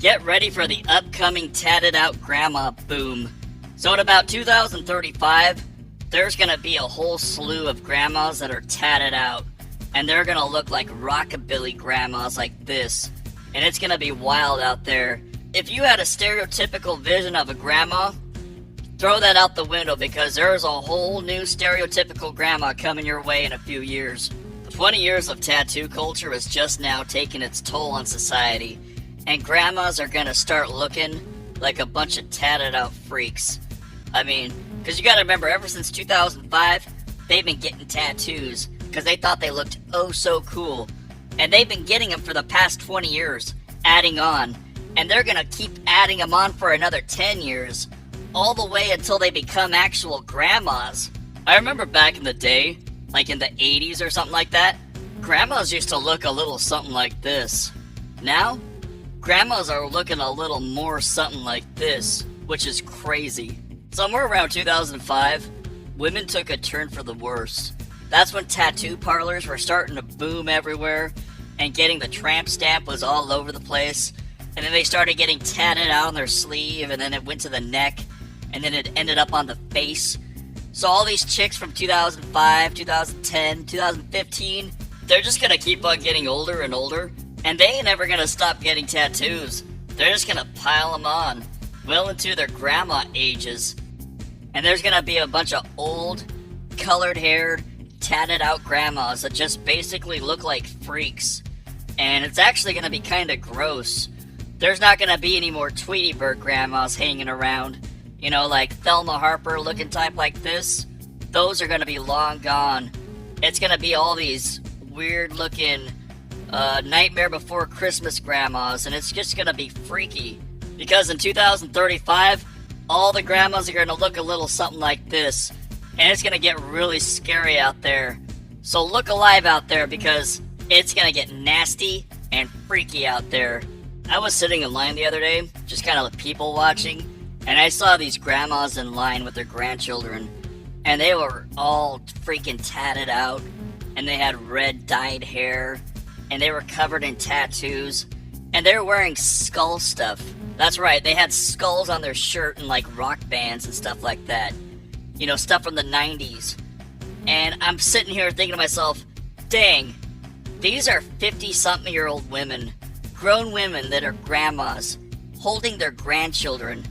Get ready for the upcoming tatted out grandma boom. So in about 2035, there's gonna be a whole slew of grandmas that are tatted out. And they're gonna look like rockabilly grandmas like this. And it's gonna be wild out there. If you had a stereotypical vision of a grandma, throw that out the window because there's a whole new stereotypical grandma coming your way in a few years. 20 years of tattoo culture is just now taking its toll on society. And grandmas are gonna start looking like a bunch of tatted out freaks. I mean, because you gotta remember, ever since 2005, they've been getting tattoos because they thought they looked oh so cool. And they've been getting them for the past 20 years, adding on. And they're gonna keep adding them on for another 10 years, all the way until they become actual grandmas. I remember back in the day, like in the 80s or something like that, grandmas used to look a little something like this. Now, grandmas are looking a little more something like this, which is crazy. Somewhere around 2005, women took a turn for the worse. That's when tattoo parlors were starting to boom everywhere, and getting the tramp stamp was all over the place. And then they started getting tatted out on their sleeve, and then it went to the neck, and then it ended up on the face. So all these chicks from 2005, 2010, 2015, they're just gonna keep on getting older and older, and they ain't ever gonna stop getting tattoos. They're just gonna pile them on, well into their grandma ages. And there's gonna be a bunch of old, colored-haired, tatted-out grandmas that just basically look like freaks. And it's actually gonna be kinda gross. There's not gonna be any more Tweety Bird grandmas hanging around. You know, like Thelma Harper looking type like this. Those are gonna be long gone. It's gonna be all these weird looking Nightmare Before Christmas grandmas, and it's just gonna be freaky. Because in 2035, all the grandmas are gonna look a little something like this. And it's gonna get really scary out there. So look alive out there because it's gonna get nasty and freaky out there. I was sitting in line the other day, just kind of people watching, and I saw these grandmas in line with their grandchildren, and they were all freaking tatted out, and they had red dyed hair, and they were covered in tattoos, and they were wearing skull stuff. That's right, they had skulls on their shirt and like rock bands and stuff like that. You know, stuff from the 90s. And I'm sitting here thinking to myself, dang, these are 50-something-year-old women, grown women that are grandmas, holding their grandchildren,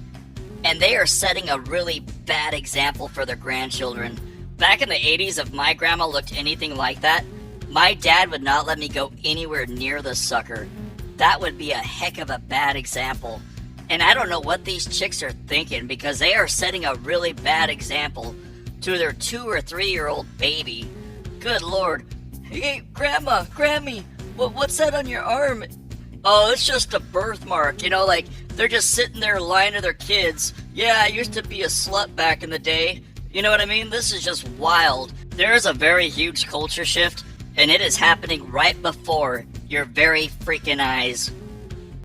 and they are setting a really bad example for their grandchildren. Back in the 80s, if my grandma looked anything like that, my dad would not let me go anywhere near the sucker. That would be a heck of a bad example. And I don't know what these chicks are thinking because they are setting a really bad example to their 2 or 3-year-old baby. Good Lord. Hey, Grandma, Grammy, what's that on your arm? Oh, it's just a birthmark. You know, like, they're just sitting there lying to their kids. Yeah, I used to be a slut back in the day. You know what I mean? This is just wild. There is a very huge culture shift, and it is happening right before your very freaking eyes.